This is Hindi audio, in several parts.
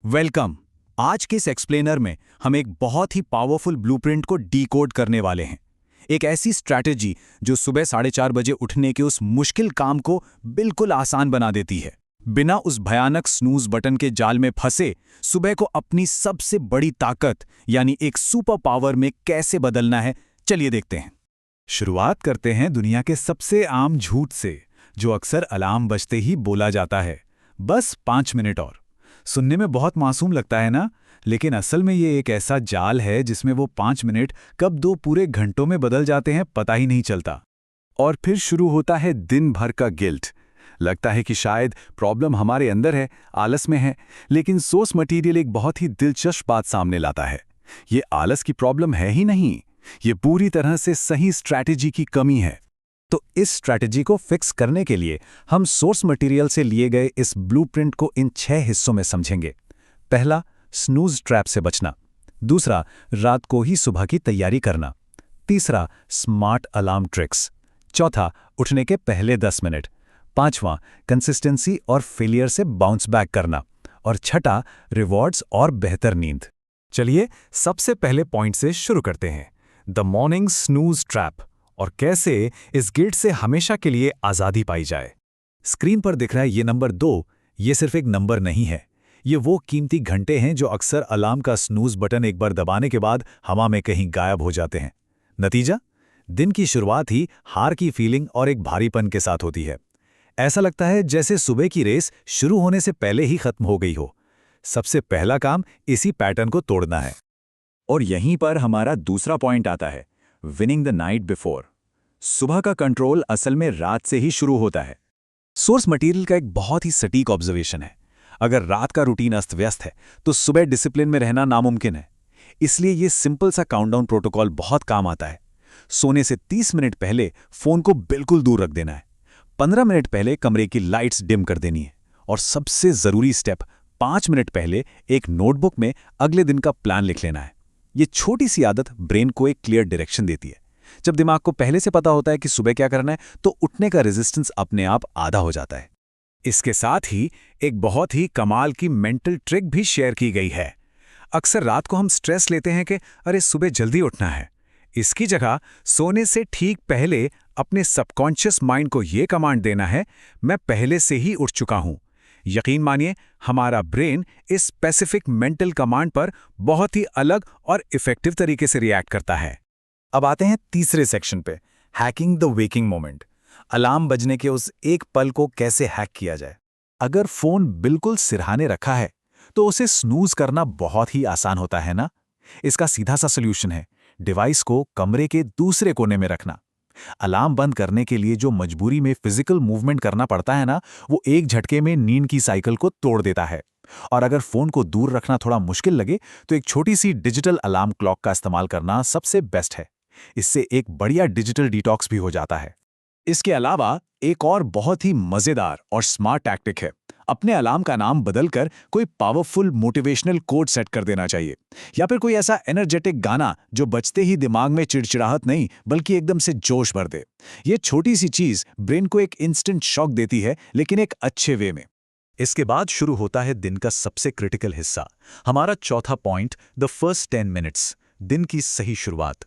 वेलकम। आज के इस एक्सप्लेनर में हम एक बहुत ही पावरफुल ब्लूप्रिंट को डीकोड करने वाले हैं। एक ऐसी स्ट्रैटेजी जो सुबह 4:30 बजे उठने के उस मुश्किल काम को बिल्कुल आसान बना देती है। बिना उस भयानक स्नूज बटन के जाल में फंसे सुबह को अपनी सबसे बड़ी ताकत यानी एक सुपर पावर में कैसे बदलना है, चलिए देखते हैं। शुरुआत करते हैं दुनिया के सबसे आम झूठ से, जो अक्सर अलार्म बजते ही बोला जाता है, बस 5 मिनट और। सुनने में बहुत मासूम लगता है ना, लेकिन असल में ये एक ऐसा जाल है जिसमें वो 5 मिनट कब 2 पूरे घंटों में बदल जाते हैं पता ही नहीं चलता। और फिर शुरू होता है दिन भर का गिल्ट। लगता है कि शायद प्रॉब्लम हमारे अंदर है, आलस में है, लेकिन सोर्स मटेरियल एक बहुत ही दिलचस्प बात सामने लाता है। ये आलस की प्रॉब्लम है ही नहीं, ये पूरी तरह से सही स्ट्रैटेजी की कमी है। तो इस स्ट्रैटेजी को फिक्स करने के लिए हम सोर्स मटेरियल से लिए गए इस ब्लूप्रिंट को इन 6 हिस्सों में समझेंगे। पहला, स्नूज ट्रैप से बचना। दूसरा, रात को ही सुबह की तैयारी करना। तीसरा, स्मार्ट अलार्म ट्रिक्स। चौथा, उठने के पहले 10 मिनट। पांचवां, कंसिस्टेंसी और फेलियर से बाउंस बैक करना। और छठा, रिवॉर्ड्स और बेहतर नींद। चलिए सबसे पहले पॉइंट से शुरू करते हैं, द मॉर्निंग स्नूज ट्रैप, और कैसे इस गिल्ट से हमेशा के लिए आज़ादी पाई जाए। स्क्रीन पर दिख रहा है ये नंबर 2, ये सिर्फ एक नंबर नहीं है। ये वो कीमती घंटे हैं जो अक्सर अलार्म का स्नूज बटन एक बार दबाने के बाद हवा में कहीं गायब हो जाते हैं। नतीजा, दिन की शुरुआत ही हार की फीलिंग और एक भारीपन के साथ होती है। ऐसा लगता है जैसे सुबह की रेस शुरू होने से पहले ही खत्म हो गई हो। सबसे पहला काम इसी पैटर्न को तोड़ना है। और यहीं पर हमारा दूसरा पॉइंट आता है, विनिंग द नाइट बिफोर। सुबह का कंट्रोल असल में रात से ही शुरू होता है। सोर्स मटेरियल का एक बहुत ही सटीक ऑब्जर्वेशन है। अगर रात का रूटीन अस्त व्यस्त है तो सुबह डिसिप्लिन में रहना नामुमकिन है। इसलिए ये सिंपल सा काउंटडाउन प्रोटोकॉल बहुत काम आता है। सोने से 30 मिनट पहले फोन को बिल्कुल दूर रख देना है। 15 मिनट पहले कमरे की लाइट्स डिम कर देनी है। और सबसे जरूरी स्टेप, 5 मिनट पहले एक नोटबुक में अगले दिन का प्लान लिख लेना है। ये छोटी सी आदत ब्रेन को एक क्लियर डायरेक्शन देती है। जब दिमाग को पहले से पता होता है कि सुबह क्या करना है, तो उठने का रेजिस्टेंस अपने आप आधा हो जाता है। इसके साथ ही एक बहुत ही कमाल की मेंटल ट्रिक भी शेयर की गई है। अक्सर रात को हम स्ट्रेस लेते हैं कि अरे सुबह जल्दी उठना है। इसकी जगह सोने से ठीक पहले अपने सबकॉन्शियस माइंड को यह कमांड देना है, मैं पहले से ही उठ चुका हूं। यकीन मानिए, हमारा ब्रेन इस स्पेसिफिक मेंटल कमांड पर बहुत ही अलग और इफेक्टिव तरीके से रिएक्ट करता है। अब आते हैं तीसरे सेक्शन पे, hacking the waking moment. Alarm बजने के उस एक पल को कैसे हैक किया जाए। अगर फोन बिल्कुल सिरहाने रखा है तो उसे स्नूज करना बहुत ही आसान होता है ना। इसका सीधा सा सोल्यूशन है, डिवाइस को कमरे के दूसरे कोने में रखना। अलार्म बंद करने के लिए जो मजबूरी में फिजिकल मूवमेंट करना पड़ता है ना, वो एक झटके में नींद की साइकिल को तोड़ देता है। और अगर फोन को दूर रखना थोड़ा मुश्किल लगे तो एक छोटी सी डिजिटल अलार्म क्लॉक का इस्तेमाल करना सबसे बेस्ट है। इससे एक बढ़िया डिजिटल डिटॉक्स भी हो जाता है। इसके अलावा एक और बहुत ही मजेदार और स्मार्ट टैक्टिक है, अपने अलार्म का नाम बदलकर कोई पावरफुल मोटिवेशनल कोड सेट कर देना चाहिए, या फिर कोई ऐसा एनर्जेटिक गाना जो बजते ही दिमाग में चिड़चिड़ाहट नहीं बल्कि एकदम से जोश भर दे। ये छोटी सी चीज ब्रेन को एक इंस्टेंट शॉक देती है, लेकिन एक अच्छे वे में। इसके बाद शुरू होता है दिन का सबसे क्रिटिकल हिस्सा, हमारा चौथा पॉइंट, द फर्स्ट 10 मिनट्स, दिन की सही शुरुआत।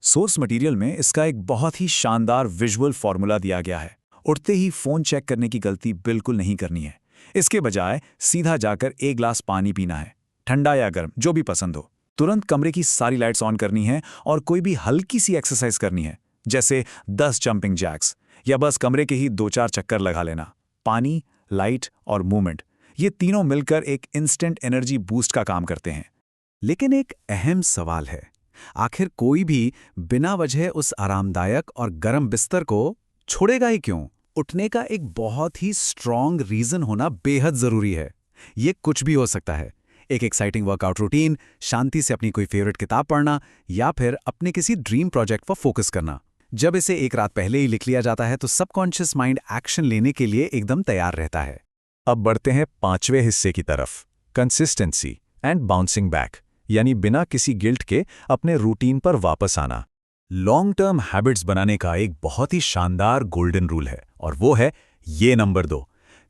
सोर्स मटेरियल में इसका एक बहुत ही शानदार विजुअल फॉर्मूला दिया गया है। उठते ही फोन चेक करने की गलती बिल्कुल नहीं करनी है। इसके बजाय सीधा जाकर एक ग्लास पानी पीना है, ठंडा या गर्म जो भी पसंद हो। तुरंत कमरे की सारी लाइट्स ऑन करनी है और कोई भी हल्की सी एक्सरसाइज करनी है, जैसे 10 जंपिंग जैक्स, या बस कमरे के ही 2-4 चक्कर लगा लेना। पानी, लाइट और मूवमेंट, ये तीनों मिलकर एक इंस्टेंट एनर्जी बूस्ट का काम करते हैं। लेकिन एक अहम सवाल है, आखिर कोई भी बिना वजह उस आरामदायक और गर्म बिस्तर को छोड़ेगा ही क्यों? उठने का एक बहुत ही स्ट्रॉन्ग रीजन होना बेहद जरूरी है। ये कुछ भी हो सकता है, एक एक्साइटिंग वर्कआउट रूटीन, शांति से अपनी कोई फेवरेट किताब पढ़ना, या फिर अपने किसी ड्रीम प्रोजेक्ट पर फोकस करना। जब इसे एक रात पहले ही लिख लिया जाता है तो सबकॉन्शियस माइंड एक्शन लेने के लिए एकदम तैयार रहता है। अब बढ़ते हैं 5वें हिस्से की तरफ, कंसिस्टेंसी एंड बाउंसिंग बैक, यानी बिना किसी गिल्ट के अपने रूटीन पर वापस आना। लॉन्ग टर्म हैबिट्स बनाने का एक बहुत ही शानदार गोल्डन रूल है, और वो है ये नंबर 2,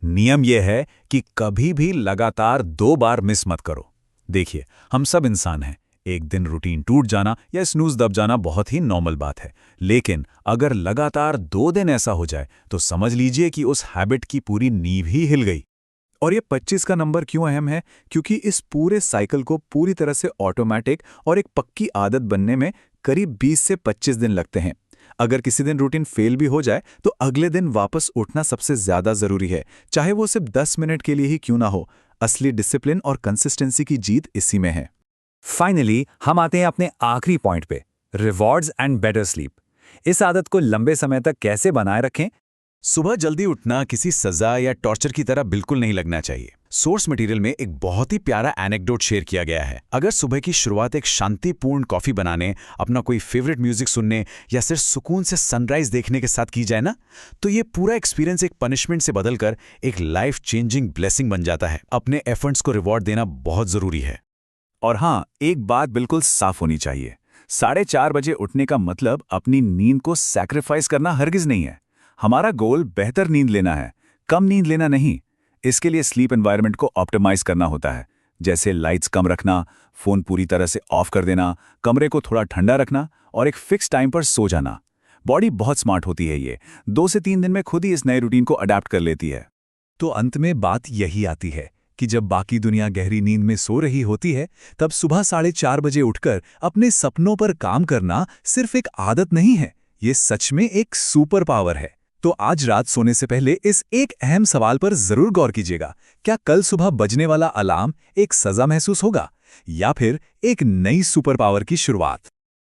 नियम यह है कि कभी भी लगातार 2 बार मिस मत करो। देखिए, हम सब इंसान हैं। एक दिन रूटीन टूट जाना या स्नूज दब जाना बहुत ही नॉर्मल बात है, लेकिन अगर लगातार 2 दिन ऐसा हो जाए तो समझ लीजिए कि उस हैबिट की पूरी नींव ही हिल गई। और ये 25 का नंबर क्यों अहम है? क्योंकि इस पूरे साइकिल को पूरी तरह से ऑटोमेटिक और एक पक्की आदत बनने में करीब 20 से 25 दिन लगते हैं। अगर किसी दिन रूटीन फेल भी हो जाए तो अगले दिन वापस उठना सबसे ज्यादा जरूरी है, चाहे वो सिर्फ 10 मिनट के लिए ही क्यों ना हो। असली डिसिप्लिन और कंसिस्टेंसी की जीत इसी में है। फाइनली हम आते हैं अपने आखिरी पॉइंट पे, रिवॉर्ड्स एंड बेटर स्लीप। इस आदत को लंबे समय तक कैसे बनाए रखें? सुबह जल्दी उठना किसी सजा या टॉर्चर की तरह बिल्कुल नहीं लगना चाहिए। सोर्स मटेरियल में एक बहुत ही प्यारा एनेक्डोट शेयर किया गया है। अगर सुबह की शुरुआत एक शांतिपूर्ण कॉफी बनाने, अपना कोई फेवरेट म्यूजिक सुनने या सिर्फ सुकून से सनराइज देखने के साथ की जाए ना, तो ये पूरा एक्सपीरियंस एक पनिशमेंट से बदलकर एक लाइफ चेंजिंग ब्लेसिंग बन जाता है। अपने एफर्ट्स को रिवॉर्ड देना बहुत जरूरी है। और हाँ, एक बात बिल्कुल साफ होनी चाहिए, 4:30 बजे उठने का मतलब अपनी नींद को सैक्रिफाइस करना हरगिज नहीं है। हमारा गोल बेहतर नींद लेना है, कम नींद लेना नहीं। इसके लिए स्लीप एनवायरनमेंट को ऑप्टिमाइज करना होता है, जैसे लाइट्स कम रखना, फोन पूरी तरह से ऑफ कर देना, कमरे को थोड़ा ठंडा रखना और एक फिक्स टाइम पर सो जाना। बॉडी बहुत स्मार्ट होती है, ये 2 से 3 दिन में खुद ही इस नए रूटीन को अडैप्ट कर लेती है। तो अंत में बात यही आती है कि जब बाकी दुनिया गहरी नींद में सो रही होती है, तब सुबह 4:30 बजे उठकर अपने सपनों पर काम करना सिर्फ एक आदत नहीं है, ये सच में एक सुपर पावर है। तो आज रात सोने से पहले इस एक अहम सवाल पर जरूर गौर कीजिएगा, क्या कल सुबह बजने वाला अलार्म एक सजा महसूस होगा या फिर एक नई सुपर पावर की शुरुआत?